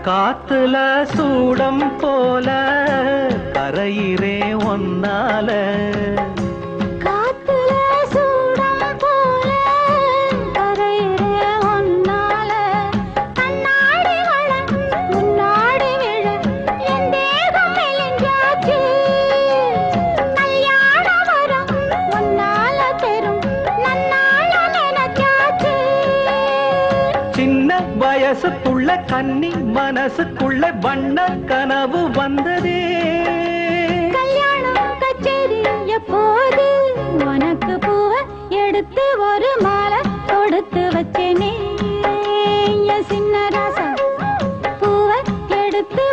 காத்துல சூடம் போல கரையிறே ஒன்னால காத்துல சூடம் போல கரையிறே ஒன்னால கண்ணாடி வள முன்னாடி விழ என் தேகம் மெலிஞ்சாச்சு கல்யாண வரம் ஒன்னால பெரும் நன்னால நினைச்சாச்சு சின்ன வயசுக்குள்ள கன்னி மனசுக்குள்ள வண்ண கனவு வந்ததே கல்யாணம் கச்சேரி எப்போது உனக்கு பூவ எடுத்து ஒரு மாலை கொடுத்து வச்சேனே என் சின்ன ராசா பூவ எடுத்து